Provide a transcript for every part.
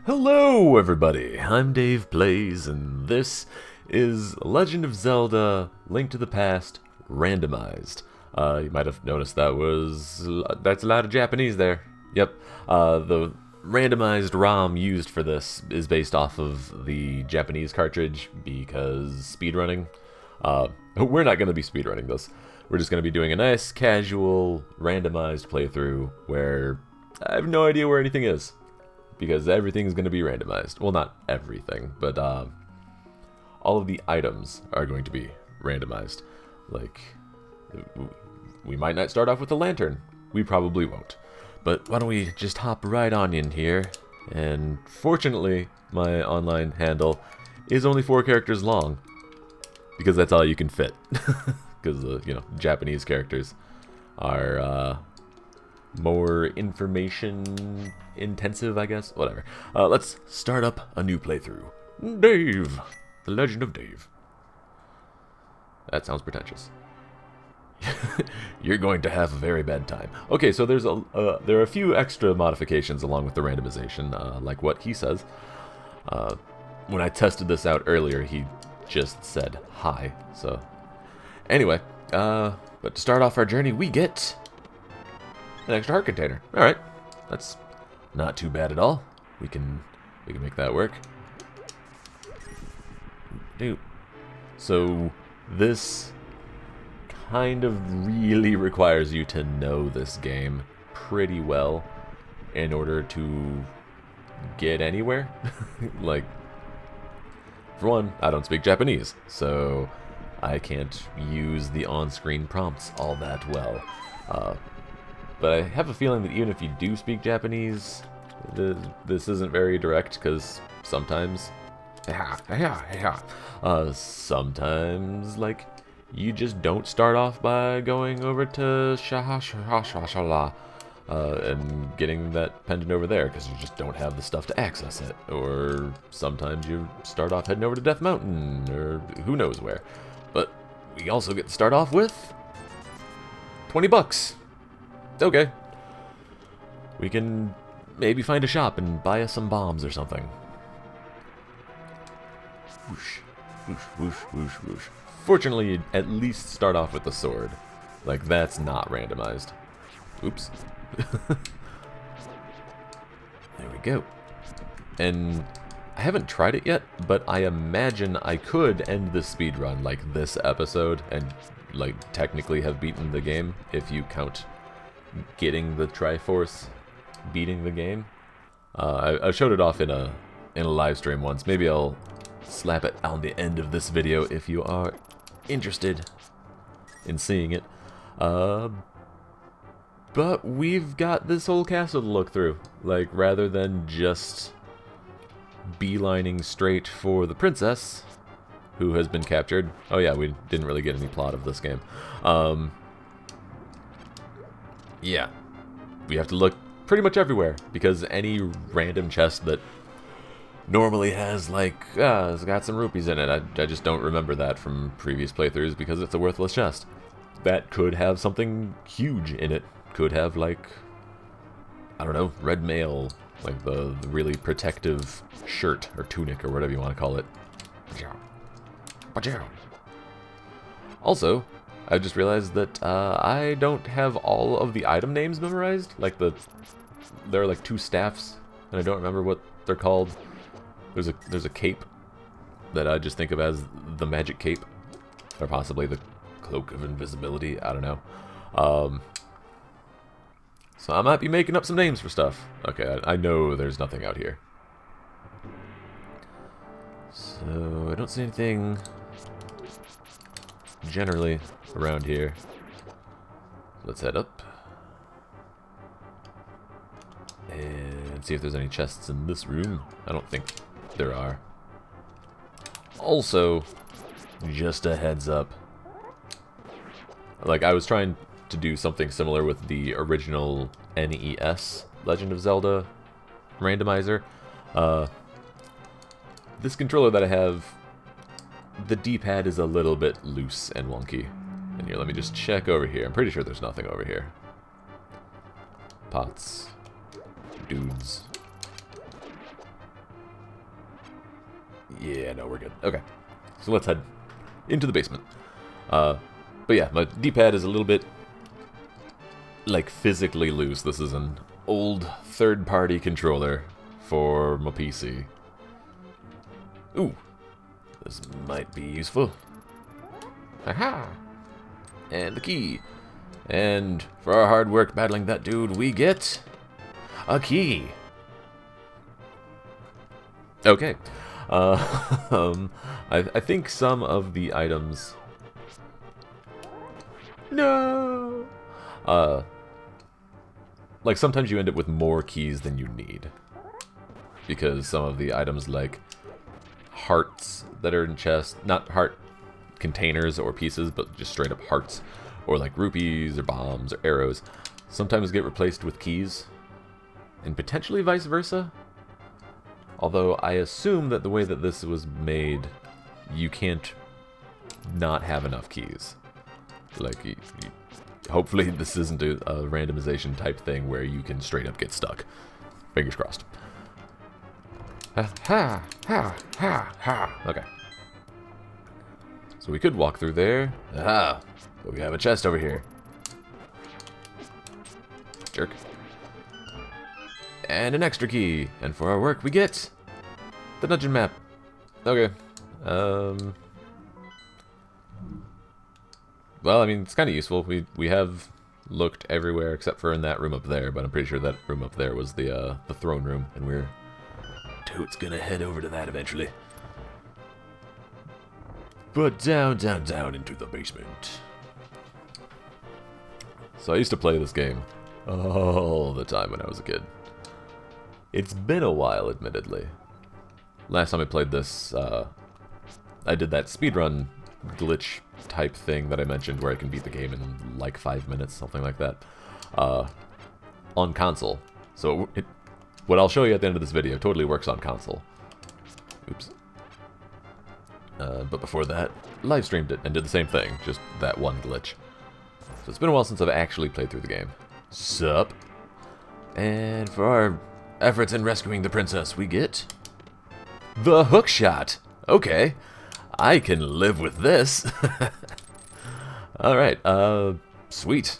Hello everybody, I'm DeyvPlays, and this is Legend of Zelda: Link to the Past Randomized. You might have noticed that's a lot of Japanese there. Yep, the randomized ROM used for this is based off of the Japanese cartridge because speedrunning. We're not going to be speedrunning this. We're just going to be doing a nice, casual, randomized playthrough where I have no idea where anything is. Because everything's going to be randomized. Well, not everything, but all of the items are going to be randomized. Like, we might not start off with a lantern. We probably won't. But why don't we just hop right on in here. And fortunately, my online handle is only 4 characters long. Because that's all you can fit. Because, Japanese characters are more information intensive, I guess. Whatever. Let's start up a new playthrough. Dave! The Legend of Dave. That sounds pretentious. You're going to have a very bad time. Okay, so there are a few extra modifications along with the randomization, like what he says. When I tested this out earlier, he just said hi. So, anyway, but to start off our journey, we get an extra heart container. Alright. That's not too bad at all. We can make that work. Dude. So this kind of really requires you to know this game pretty well in order to get anywhere. Like, for one, I don't speak Japanese, so I can't use the on-screen prompts all that well. But I have a feeling that even if you do speak Japanese, this isn't very direct, because sometimes, like, you just don't start off by going over to and getting that pendant over there, because you just don't have the stuff to access it. Or sometimes you start off heading over to Death Mountain, or who knows where. But we also get to start off with 20 bucks. Okay. We can maybe find a shop and buy us some bombs or something. Whoosh, whoosh, whoosh, whoosh, whoosh. Fortunately, you'd at least start off with the sword. Like, that's not randomized. Oops. There we go. And I haven't tried it yet, but I imagine I could end this speedrun like this episode and, like, technically have beaten the game if you count getting the Triforce beating the game. I showed it off in a live stream once. Maybe I'll slap it on the end of this video if you are interested in seeing it. But we've got this whole castle to look through. Like, rather than just beelining straight for the princess, who has been captured. Oh yeah, we didn't really get any plot of this game. Yeah, we have to look pretty much everywhere, because any random chest that normally has, like, it's got some rupees in it, I just don't remember that from previous playthroughs because it's a worthless chest. That could have something huge in it. Could have, like, I don't know, red mail, like the really protective shirt or tunic or whatever you want to call it. Also, I just realized that I don't have all of the item names memorized. Like, there are like 2 staffs, and I don't remember what they're called. There's a cape that I just think of as the magic cape, or possibly the cloak of invisibility. I don't know. So I might be making up some names for stuff. Okay, I know there's nothing out here. So I don't see anything generally around here. Let's head up and see if there's any chests in this room. I don't think there are. Also, just a heads up, like, I was trying to do something similar with the original NES Legend of Zelda randomizer. This controller that I have, the D-pad is a little bit loose and wonky. And here, let me just check over here. I'm pretty sure there's nothing over here. Pots. Dudes. Yeah, no, we're good. Okay. So let's head into the basement. But yeah, my D-pad is a little bit, like, physically loose. This is an old third-party controller for my PC. Ooh. This might be useful. Aha! And the key. And for our hard work battling that dude, we get a key. Okay. I think some of the items... No! Like, sometimes you end up with more keys than you need. Because some of the items, like hearts that are in chests, not heart containers or pieces, but just straight up hearts, or like rupees or bombs or arrows, sometimes get replaced with keys, and potentially vice versa. Although I assume that the way that this was made, you can't not have enough keys. Like, hopefully this isn't a randomization type thing where you can straight up get stuck. Fingers crossed. Ha ha ha ha ha. Okay. So we could walk through there. Aha! But we have a chest over here. Jerk. And an extra key. And for our work, we get the dungeon map. Okay. Well, I mean, it's kind of useful. We have looked everywhere except for in that room up there, but I'm pretty sure that room up there was the throne room, and we're totes gonna head over to that eventually. But down, down, down into the basement. So I used to play this game all the time when I was a kid. It's been a while, admittedly. Last time I played this, I did that speedrun glitch type thing that I mentioned where I can beat the game in like 5 minutes, something like that, on console. So what I'll show you at the end of this video totally works on console. Oops. But before that, live streamed it and did the same thing, just that one glitch. So it's been a while since I've actually played through the game. Sup? And for our efforts in rescuing the princess, we get the hookshot. Okay, I can live with this. Alright, sweet.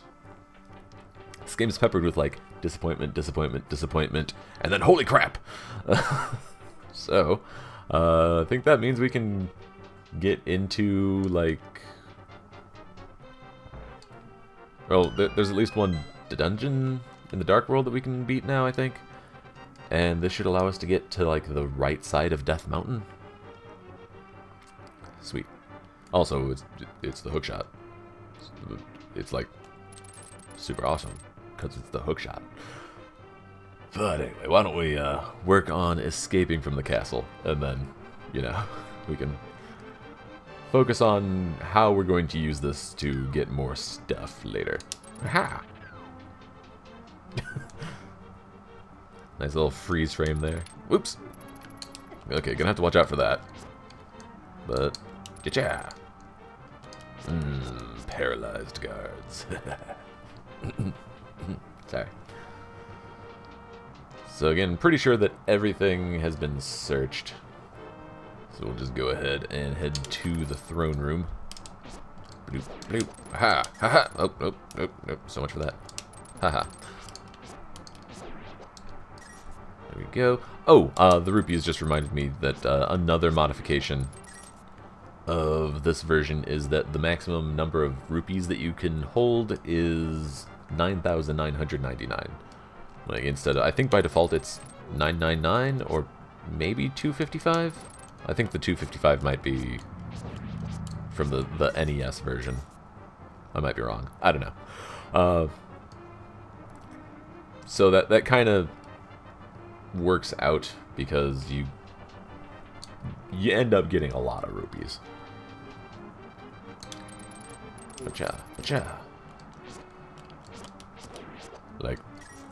This game is peppered with, like, disappointment, disappointment, disappointment, and then holy crap! So, I think that means we can get into, like... Well, there's at least one dungeon in the Dark World that we can beat now, I think. And this should allow us to get to, like, the right side of Death Mountain. Sweet. Also, it's the hookshot. It's, like, super awesome, because it's the hookshot. But anyway, why don't we work on escaping from the castle, and then, you know, we can focus on how we're going to use this to get more stuff later. Aha! Nice little freeze frame there. Whoops! Okay, gonna have to watch out for that. But, getcha! Paralyzed guards. Sorry. So again, pretty sure that everything has been searched. So we'll just go ahead and head to the throne room. Bloop, bloop. Ha! Ha ha! Oh, nope, nope, nope. So much for that. Ha ha. There we go. Oh, the rupees just reminded me that another modification of this version is that the maximum number of rupees that you can hold is 9,999. Like, instead of, I think by default it's 999 or maybe 255. I think the 255 might be from the NES version. I might be wrong. I don't know. So that kind of works out because you end up getting a lot of rupees. Pacha, pacha. Like,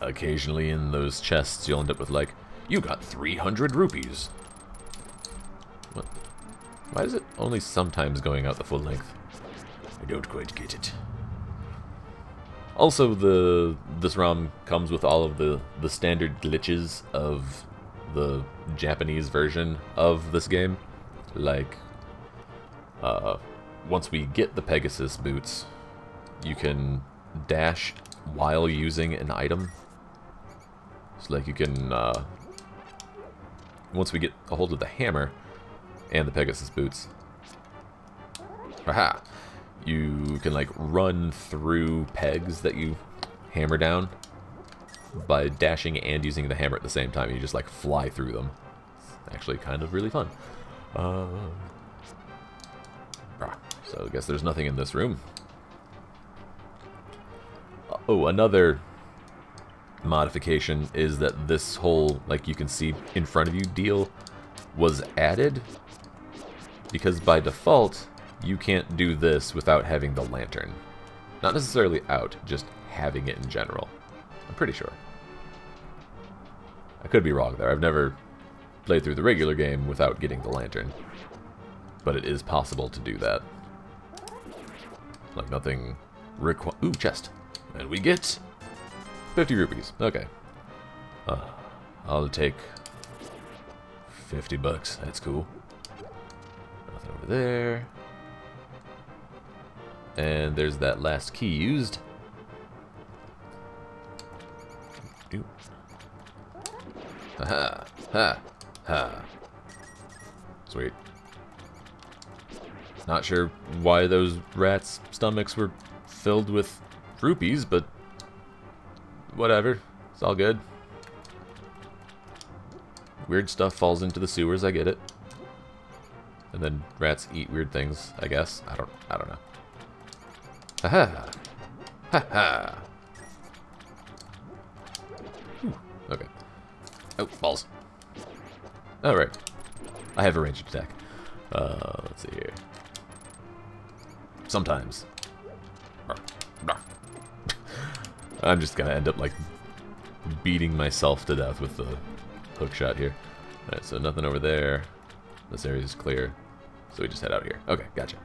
occasionally in those chests you'll end up with, like, you got 300 rupees. What? Why is it only sometimes going out the full length? I don't quite get it. Also, this ROM comes with all of the standard glitches of the Japanese version of this game. like, once we get the Pegasus boots, you can dash while using an item. So, like, you can, once we get a hold of the hammer and the Pegasus boots, aha, you can, like, run through pegs that you hammer down by dashing and using the hammer at the same time. You just, like, fly through them. It's actually kind of really fun. So I guess there's nothing in this room. Oh, another modification is that this whole, like, you can see in front of you deal was added because by default you can't do this without having the lantern. Not necessarily out, just having it in general. I'm pretty sure. I could be wrong there. I've never played through the regular game without getting the lantern. But it is possible to do that. Like, nothing ooh, chest. And we get 50 rupees. Okay. I'll take 50 bucks. That's cool. Nothing over there. And there's that last key used. Ha ha ha. Sweet. Not sure why those rats' stomachs were filled with rupees, but whatever. It's all good. Weird stuff falls into the sewers, I get it. And then rats eat weird things, I guess. I don't know. Ha ha. Ha ha. Okay. Oh, balls. Alright. I have a ranged attack. Let's see here. Sometimes. I'm just gonna end up, like, beating myself to death with the hook shot here. Alright, so nothing over there. This area is clear. So we just head out here. Okay, gotcha.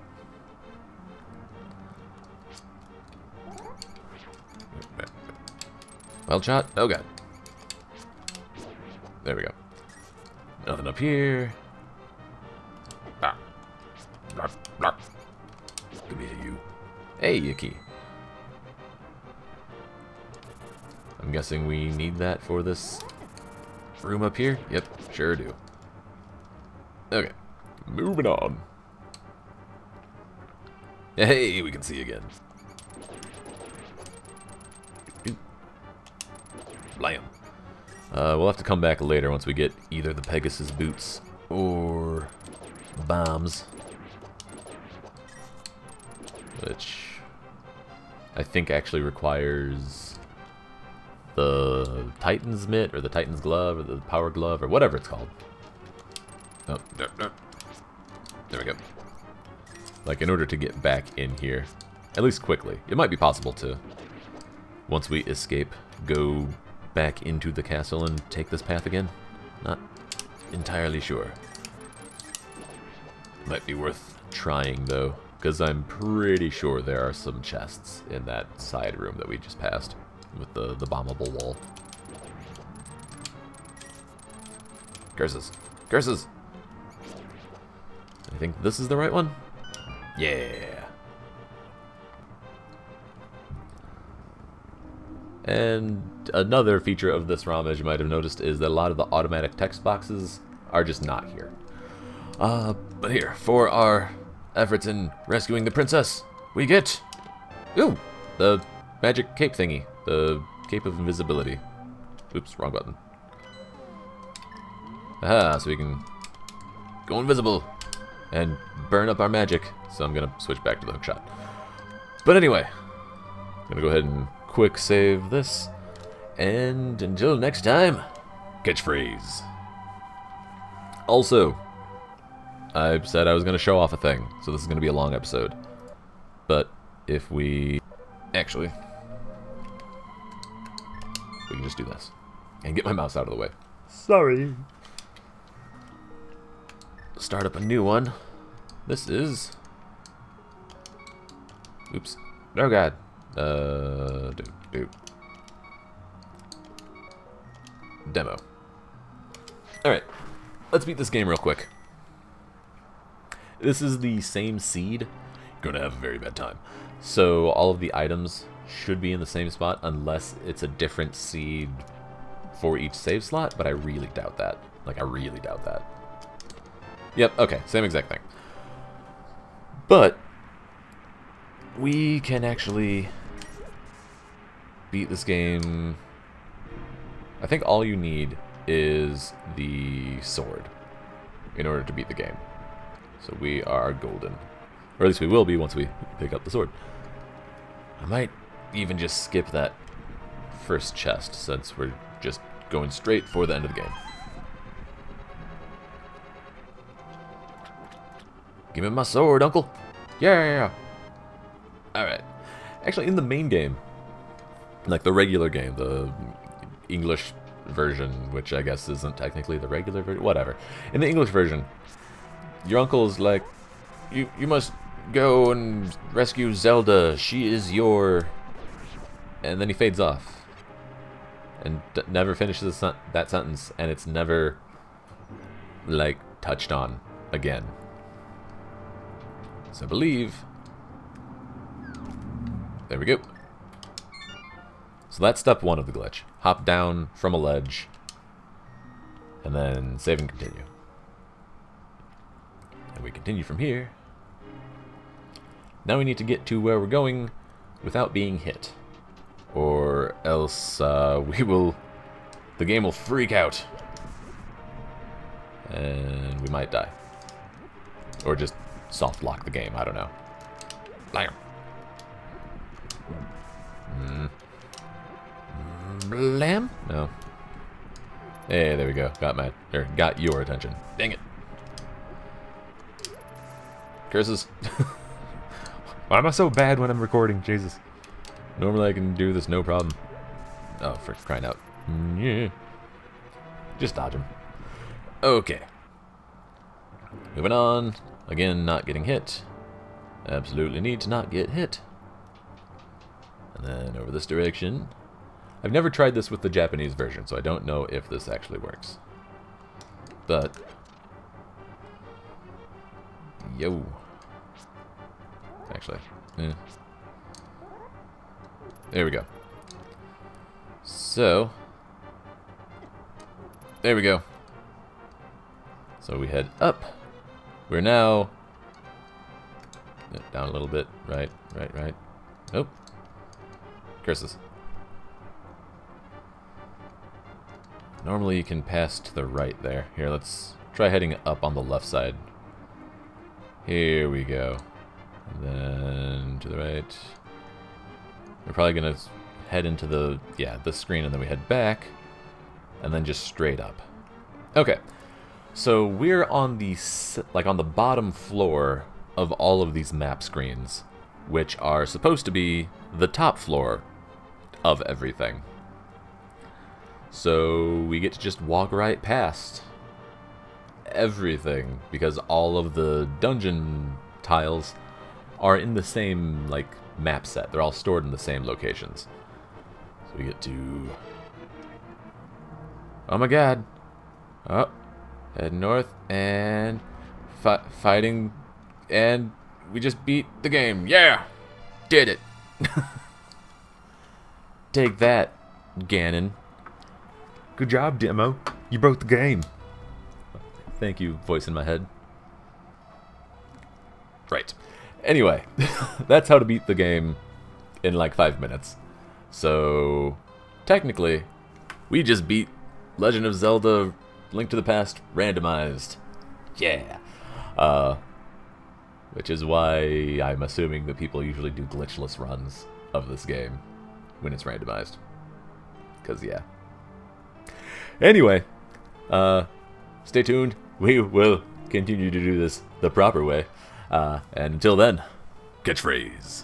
Wild shot? Oh god. There we go. Nothing up here. Give me a you. Hey, a key. I'm guessing we need that for this room up here? Yep, sure do. Okay, moving on. Hey, we can see again. Blam. We'll have to come back later once we get either the Pegasus boots or bombs. Which I think actually requires the Titan's mitt or the Titan's glove or the power glove or whatever it's called. Oh, no. There we go. Like, in order to get back in here, at least quickly, it might be possible to, once we escape, go back into the castle and take this path again. Not entirely sure. Might be worth trying, though, because I'm pretty sure there are some chests in that side room that we just passed with the bombable wall. Curses. Curses! I think this is the right one? Yeah! And another feature of this ROM, as you might have noticed, is that a lot of the automatic text boxes are just not here. But here, for our efforts in rescuing the princess, we get... Ooh! The magic cape thingy. The cape of invisibility. Oops, wrong button. Aha, so we can go invisible and burn up our magic. So I'm gonna switch back to the hookshot. But anyway, I'm gonna go ahead and quick save this. And until next time, catchphrase. Also, I said I was gonna show off a thing, so this is gonna be a long episode. But if we... Actually, we can just do this. And get my mouse out of the way. Sorry. Start up a new one. This is... Oops. Oh god. Demo. Alright. Let's beat this game real quick. This is the same seed. You're gonna have a very bad time. So all of the items should be in the same spot unless it's a different seed for each save slot, but I really doubt that. Like, I really doubt that. Yep, okay, same exact thing. But we can actually beat this game. I think all you need is the sword in order to beat the game. So we are golden. Or at least we will be once we pick up the sword. I might even just skip that first chest since we're just going straight for the end of the game. Give me my sword, uncle. Yeah. Alright. Actually, in the main game, like the regular game, the English version, which I guess isn't technically the regular version, whatever. In the English version, your uncle's like, you must go and rescue Zelda. She is your... And then he fades off. And never finishes that sentence, and it's never, like, touched on again. So I believe... There we go. So that's step one of the glitch. Hop down from a ledge, and then save and continue. And we continue from here. Now we need to get to where we're going without being hit. Or else the game will freak out. And we might die. Or just soft lock the game, I don't know. Blam. Blam? No. Hey, there we go. Got your attention. Dang it. Curses. Why am I so bad when I'm recording? Jesus. Normally I can do this no problem. Oh, for crying out. Yeah. Just dodge him. Okay. Moving on. Again, not getting hit. Absolutely need to not get hit. And then over this direction. I've never tried this with the Japanese version, so I don't know if this actually works. But... Yo. Actually. There we go. So... There we go. So we head up. We're now... Down a little bit. Right. Oh. Curses. Normally you can pass to the right there. Here, let's try heading up on the left side. Here we go. And then to the right. We're probably going to head into the screen, and then we head back. And then just straight up. Okay. So we're on the on the bottom floor of all of these map screens, which are supposed to be the top floor of everything. So we get to just walk right past everything because all of the dungeon tiles are in the same like map set. They're all stored in the same locations. So we get to... Oh my god. Oh. Head north and fighting, and we just beat the game. Yeah! Did it! Take that, Ganon. Good job, Demo. You broke the game. Thank you, voice in my head. Right. Anyway, that's how to beat the game in like 5 minutes. So, technically, we just beat Legend of Zelda Link to the Past Randomized. Yeah. Which is why I'm assuming that people usually do glitchless runs of this game when it's randomized. Because, yeah. Anyway, stay tuned. We will continue to do this the proper way. And until then, catchphrase.